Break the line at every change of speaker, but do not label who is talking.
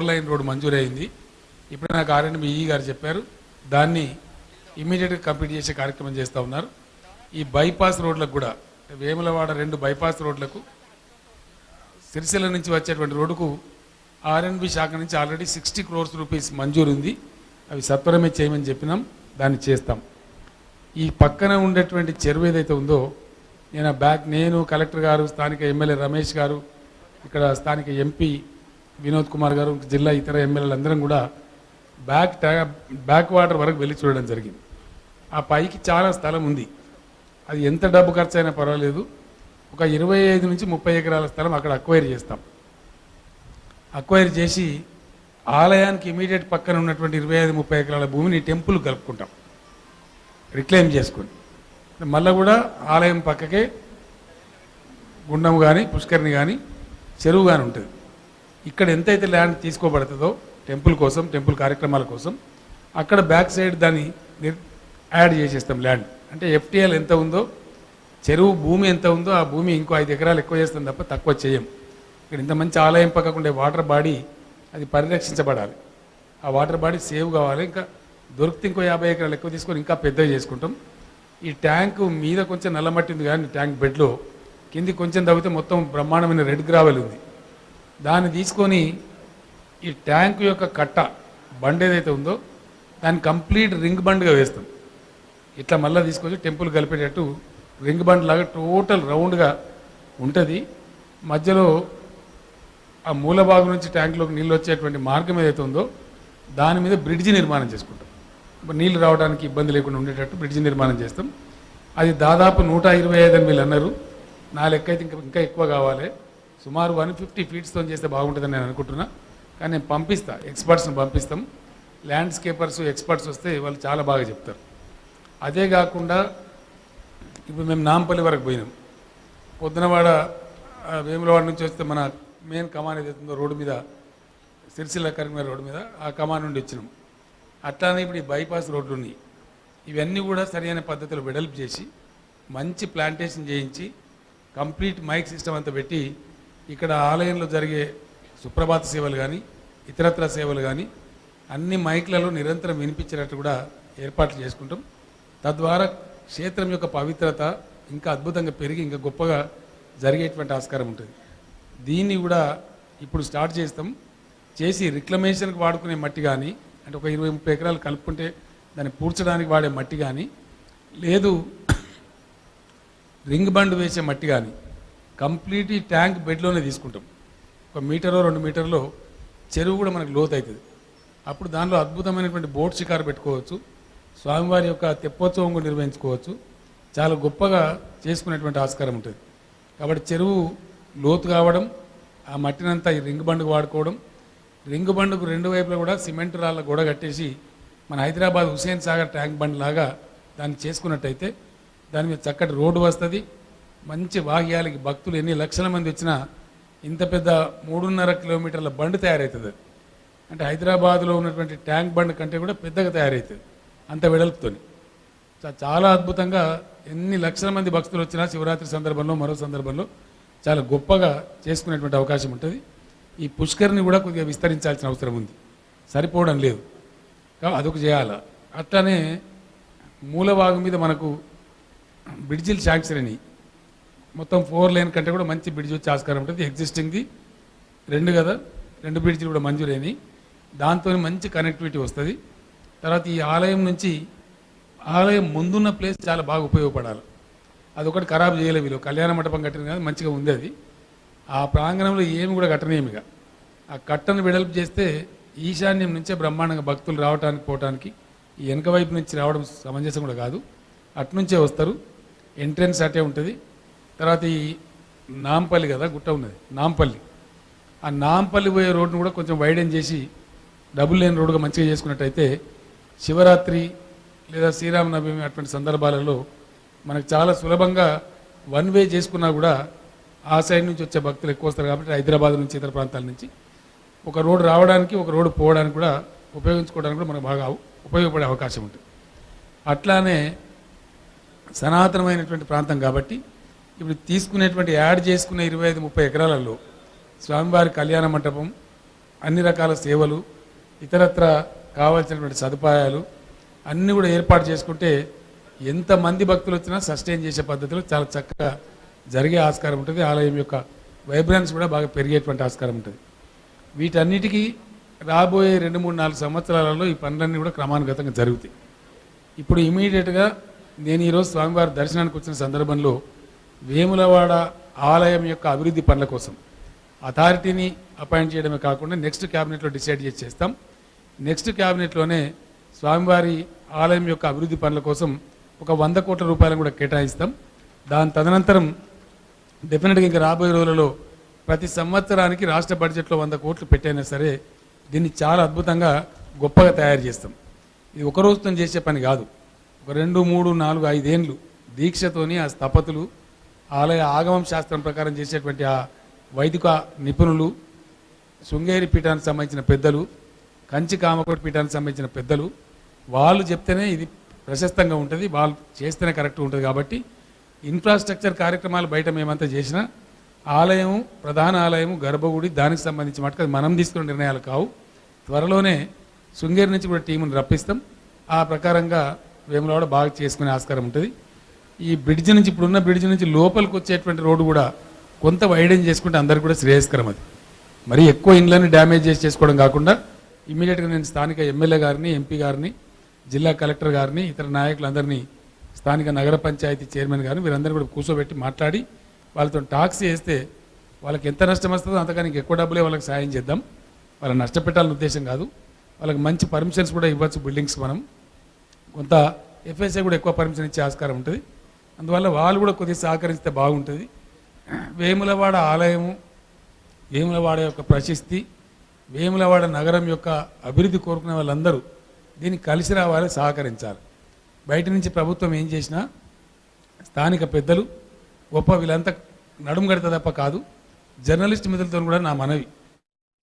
4 line road మంజూరైంది. ఇప్పుడు నాకు ఆర్ఎండ్బి ఈఈ గారు చెప్పారు దాన్ని ఇమీడియట్గా కంప్లీట్ చేసే కార్యక్రమం చేస్తూ ఉన్నారు. ఈ బైపాస్ రోడ్లకు కూడా వేములవాడ 2 బైపాస్ రోడ్లకు సిరిసిల్ల నుంచి వచ్చేటువంటి రోడ్డుకు ఆర్ఎండ్బి శాఖ నుంచి ఆల్రెడీ 60 crores రూపీస్ మంజూరు ఉంది. అవి సత్వరమే చేయమని చెప్పినాం, దాన్ని చేస్తాం. ఈ పక్కన ఉండేటువంటి చెరువు ఏదైతే ఉందో నేను కలెక్టర్ గారు, స్థానిక ఎమ్మెల్యే రమేష్ గారు, ఇక్కడ స్థానిక ఎంపీ వినోద్ కుమార్ గారు, జిల్లా ఇతర ఎమ్మెల్యేలు అందరం కూడా బ్యాక్ వాటర్ వరకు వెళ్ళి చూడడం జరిగింది. ఆ పైకి చాలా స్థలం ఉంది. అది ఎంత డబ్బు ఖర్చు అయినా పర్వాలేదు, ఒక 25 నుంచి 30 ఎకరాల స్థలం అక్కడ అక్వైర్ చేస్తాం. అక్వైర్ చేసి ఆలయానికి ఇమీడియట్ పక్కన ఉన్నటువంటి 25-30 ఎకరాల భూమిని టెంపుల్ కలుపుకుంటాం, రిక్లెయిమ్ చేసుకుని. మళ్ళీ కూడా ఆలయం పక్కకే గుండం కానీ పుష్కరిణి కానీ చెరువు కానీ ఉంటుంది. ఇక్కడ ఎంతైతే ల్యాండ్ తీసుకోబడుతుందో టెంపుల్ కోసం, టెంపుల్ కార్యక్రమాల కోసం, అక్కడ బ్యాక్ సైడ్ దాన్ని యాడ్ చేసేస్తాం ల్యాండ్. అంటే ఎఫ్టీఎల్ ఎంత ఉందో, చెరువు భూమి ఎంత ఉందో ఆ భూమి ఇంకో 5 ఎకరాలు ఎక్కువ చేస్తాం తప్ప తక్కువ చేయం. ఇక్కడ ఇంత మంచి ఆలయం పక్కకుండే వాటర్ బాడీ అది పరిరక్షించబడాలి. ఆ వాటర్ బాడీ సేవ్ కావాలి. ఇంకా దొరికితే ఇంకో 50 ఎకరాలు ఎక్కువ తీసుకొని ఇంకా పెద్దగా చేసుకుంటాం. ఈ ట్యాంకు మీద కొంచెం నల్లమట్టి ఉంది కానీ ట్యాంక్ బెడ్లో కింది కొంచెం తవ్వితే మొత్తం బ్రహ్మాండమైన రెడ్ గ్రావెల్ ఉంది. దాన్ని తీసుకొని ఈ ట్యాంకు యొక్క కట్ట బండ్ ఏదైతే ఉందో దాన్ని కంప్లీట్ రింగ్ బండ్గా వేస్తాం. ఇట్లా మళ్ళీ తీసుకొచ్చి టెంపుల్ కలిపేటట్టు రింగ్ బండ్ లాగా టోటల్ రౌండ్గా ఉంటుంది. మధ్యలో ఆ మూల భాగం నుంచి ట్యాంకులోకి నీళ్ళు వచ్చేటువంటి మార్గం ఏదైతే ఉందో దాని మీద బ్రిడ్జి నిర్మాణం చేసుకుంటాం. నీళ్ళు రావడానికి ఇబ్బంది లేకుండా ఉండేటట్టు బ్రిడ్జి నిర్మాణం చేస్తాం. అది దాదాపు 125 అని వీళ్ళు అన్నారు. నా లెక్క అయితే ఇంకా ఎక్కువ కావాలి. సుమారు 150 ఫీట్స్తో చేస్తే బాగుంటుందని నేను అనుకుంటున్నా. కానీ నేను పంపిస్తా, ఎక్స్పర్ట్స్ని పంపిస్తాం. ల్యాండ్స్కేపర్స్ ఎక్స్పర్ట్స్ వస్తే వాళ్ళు చాలా బాగా చెప్తారు. అదే కాకుండా ఇప్పుడు మేము నాంపల్లి వరకు పోయినాం. పొద్దునవాడ వేములవాడ నుంచి వస్తే మన మెయిన్ కమాన్ ఏదైతుందో రోడ్డు మీద, సిరిసిల్ల కరీంనగర్ రోడ్డు మీద, ఆ కమాన్ నుండి వచ్చినాం. అట్లానే ఇప్పుడు ఈ బైపాస్ రోడ్లు ఉన్నాయి. ఇవన్నీ కూడా సరైన పద్ధతిలో వెడల్పు చేసి మంచి ప్లాంటేషన్ చేయించి కంప్లీట్ మైక్ సిస్టమ్ అంతా పెట్టి ఇక్కడ ఆలయంలో జరిగే సుప్రభాత సేవలు కానీ ఇతరత్ర సేవలు కానీ అన్ని మైక్లలో నిరంతరం వినిపించేటట్టు కూడా ఏర్పాట్లు చేసుకుంటాం. తద్వారా క్షేత్రం యొక్క పవిత్రత ఇంకా అద్భుతంగా పెరిగి ఇంకా గొప్పగా జరిగేటువంటి ఆస్కారం ఉంటుంది. దీన్ని కూడా ఇప్పుడు స్టార్ట్ చేస్తాం. చేసి రిక్లమేషన్కి వాడుకునే మట్టి కానీ, అంటే ఒక 20-30 ఎకరాలు కలుపుకుంటే దాన్ని పూడ్చడానికి వాడే మట్టి కానీ, లేదు రింగ్ బండ్ వేసే మట్టి కానీ కంప్లీట్ ఈ ట్యాంక్ బెడ్లోనే తీసుకుంటాం. 1 మీటరో 2 మీటర్లో చెరువు కూడా మనకు లోతు అవుతుంది. అప్పుడు దానిలో అద్భుతమైనటువంటి బోట్ షికారు పెట్టుకోవచ్చు, స్వామివారి యొక్క తెప్పోత్సవం కూడా నిర్వహించుకోవచ్చు. చాలా గొప్పగా చేసుకునేటువంటి ఆస్కారం ఉంటుంది. కాబట్టి చెరువు లోతు కావడం, ఆ మట్టినంతా ఈ రింగ్ బండ్కు వాడుకోవడం, రింగ్ బండ్కు 2 వైపులా కూడా సిమెంట్ రాళ్ళ గోడ కట్టేసి మన హైదరాబాద్ హుస్సేన్ సాగర్ ట్యాంక్ బండ్ లాగా దాన్ని చేసుకున్నట్టయితే దాని మీద చక్కటి రోడ్డు వస్తుంది. మంచి వాహ్యాలకి భక్తులు ఎన్ని లక్షల మంది వచ్చినా ఇంత పెద్ద 3.5 కిలోమీటర్ల బండ్ తయారవుతుంది. అంటే హైదరాబాద్లో ఉన్నటువంటి ట్యాంక్ బండ్ కంటే కూడా పెద్దగా తయారవుతుంది అంత వెడల్పుతోని. చాలా అద్భుతంగా ఎన్ని లక్షల మంది భక్తులు వచ్చినా శివరాత్రి సందర్భంలో మరో సందర్భంలో చాలా గొప్పగా చేసుకునేటువంటి అవకాశం ఉంటుంది. ఈ పుష్కరిని కూడా కొద్దిగా విస్తరించాల్సిన అవసరం ఉంది, సరిపోవడం లేదు, అదొక చేయాలి. అట్లానే మూలభాగం మీద మనకు బ్రిడ్జిలు శాంక్షన్ అని మొత్తం 4 లేన్ కంటే కూడా మంచి బ్రిడ్జ్ వచ్చే ఆస్కారం ఉంటుంది. ఎగ్జిస్టింగ్ది 2 కదా, 2 బ్రిడ్జిలు కూడా మంజూరైనవి. దాంతో మంచి కనెక్టివిటీ వస్తుంది. తర్వాత ఈ ఆలయం నుంచి ఆలయం ముందున్న ప్లేస్ చాలా బాగా ఉపయోగపడాలి. అదొకటి ఖరాబ్ చేయలేదు. వీళ్ళు కళ్యాణ మండపం కట్టిన కదా, మంచిగా ఉంది అది. ఆ ప్రాంగణంలో ఏమి కూడా కట్టనేమిగా ఆ కట్టను వెడల్పు చేస్తే ఈశాన్యం నుంచే బ్రహ్మాండంగా భక్తులు రావడానికి పోవడానికి, ఈ వెనక వైపు నుంచి రావడం సమంజసం కూడా కాదు, అటునుంచే వస్తారు. ఎంట్రెన్స్ అటే ఉంటుంది. తర్వాత ఈ నాంపల్లి కదా గుట్ట ఉన్నది, నాంపల్లి, ఆ నాంపల్లి పోయే రోడ్డును కూడా కొంచెం వైడెన్ చేసి డబుల్ లేన్ రోడ్డుగా మంచిగా చేసుకున్నట్టయితే శివరాత్రి లేదా శ్రీరామనవమి అటువంటి సందర్భాలలో మనకు చాలా సులభంగా 1 వే చేసుకున్నా కూడా ఆ సైడ్ నుంచి వచ్చే భక్తులు ఎక్కువ వస్తారు. కాబట్టి హైదరాబాద్ నుంచి ఇతర ప్రాంతాల నుంచి ఒక రోడ్డు రావడానికి, ఒక రోడ్డు పోవడానికి కూడా ఉపయోగించుకోవడానికి కూడా మనకు బాగా ఉపయోగపడే అవకాశం ఉంటుంది. అట్లానే సనాతనమైనటువంటి ప్రాంతం కాబట్టి ఇప్పుడు తీసుకునేటువంటి యాడ్ చేసుకునే 25-30 ఎకరాలలో స్వామివారి కళ్యాణ మంటపం, అన్ని రకాల సేవలు ఇతరత్ర కావాల్సినటువంటి సదుపాయాలు అన్నీ కూడా ఏర్పాటు చేసుకుంటే ఎంతమంది భక్తులు వచ్చినా సస్టైన్ చేసే పద్ధతిలో చాలా చక్కగా జరిగే ఆస్కారం ఉంటుంది. ఆలయం యొక్క వైబ్రెన్స్ కూడా బాగా పెరిగేటువంటి ఆస్కారం ఉంటుంది. వీటన్నిటికీ రాబోయే 2-3-4 సంవత్సరాలలో ఈ పనులన్నీ కూడా క్రమానుగతంగా జరుగుతాయి. ఇప్పుడు ఇమీడియట్గా నేను ఈరోజు స్వామివారి దర్శనానికి వచ్చిన సందర్భంలో వేములవాడ ఆలయం యొక్క అభివృద్ధి పనుల కోసం అథారిటీని అపాయింట్ చేయడమే కాకుండా నెక్స్ట్ క్యాబినెట్లో డిసైడ్ చేస్తాం. నెక్స్ట్ క్యాబినెట్లోనే స్వామివారి ఆలయం యొక్క అభివృద్ధి పనుల కోసం ఒక 100 కోట్ల రూపాయలను కూడా కేటాయిస్తాం. దాని తదనంతరం డెఫినెట్గా ఇంకా రాబోయే రోజులలో ప్రతి సంవత్సరానికి రాష్ట్ర బడ్జెట్లో 100 కోట్లు పెట్టైనా సరే దీన్ని చాలా అద్భుతంగా గొప్పగా తయారు చేస్తాం. ఇది ఒక రోజుతో చేసే పని కాదు. ఒక 2, 3, 4, 5 ఏండ్లు దీక్షతోని ఆ స్థపతులు ఆలయ ఆగమం శాస్త్రం ప్రకారం చేసేటువంటి ఆ వైదిక నిపుణులు, శృంగేరి పీఠానికి సంబంధించిన పెద్దలు, కంచి కామకోటి పీఠానికి సంబంధించిన పెద్దలు వాళ్ళు చెప్తేనే ఇది ప్రశస్తంగా ఉంటుంది, వాళ్ళు చేస్తేనే కరెక్ట్గా ఉంటుంది. కాబట్టి ఇన్ఫ్రాస్ట్రక్చర్ కార్యక్రమాలు బయట మేమంతా చేసినా ఆలయం, ప్రధాన ఆలయం, గర్భగుడి దానికి సంబంధించి మటుకు అది మనం తీసుకున్న నిర్ణయాలు కావు. త్వరలోనే శృంగేరి నుంచి కూడా టీమును రప్పిస్తాం. ఆ ప్రకారంగా వేములవాడ బాగా చేసుకునే ఆస్కారం ఉంటుంది. ఈ బ్రిడ్జ్ నుంచి ఇప్పుడున్న బ్రిడ్జ్ నుంచి లోపలికి వచ్చేటువంటి రోడ్డు కూడా కొంత వైడెన్ చేసుకుంటే అందరికీ కూడా శ్రేయస్కరం. అది మరీ ఎక్కువ ఇండ్లని డ్యామేజ్ చేసుకోవడం కాకుండా ఇమీడియట్గా నేను స్థానిక ఎమ్మెల్యే గారిని, ఎంపీ గారిని, జిల్లా కలెక్టర్ గారిని, ఇతర నాయకులందరినీ, స్థానిక నగర పంచాయతీ చైర్మన్ గారిని వీరందరూ కూడా కూర్చోబెట్టి మాట్లాడి వాళ్ళతో టాక్స్ చేస్తే వాళ్ళకి ఎంత నష్టం వస్తుందో అంతకన్నా ఎక్కువ డబ్బులే వాళ్ళకి సాయం చేద్దాం. వాళ్ళని నష్టపెట్టాలనే ఉద్దేశం కాదు. వాళ్ళకి మంచి పర్మిషన్స్ కూడా ఇవ్వచ్చు. బిల్డింగ్స్ మనం కొంత ఎఫ్ఎస్ఐ కూడా ఎక్కువ పర్మిషన్ ఇచ్చే ఆస్కారం ఉంటుంది. అందువల్ల వాళ్ళు కూడా కొద్దిగా సహకరిస్తే బాగుంటుంది. వేములవాడ ఆలయము, వేములవాడ యొక్క ప్రశస్తి, వేములవాడ నగరం యొక్క అభివృద్ధి కోరుకునే వాళ్ళందరూ దీనికి కలిసి రావాలి, సహకరించాలి. బయట నుంచి ప్రభుత్వం ఏం చేసినా స్థానిక పెద్దలు గొప్ప వీళ్ళంతా నడుము గడత తప్ప కాదు. జర్నలిస్ట్ మిత్రులతో కూడా నా మనవి,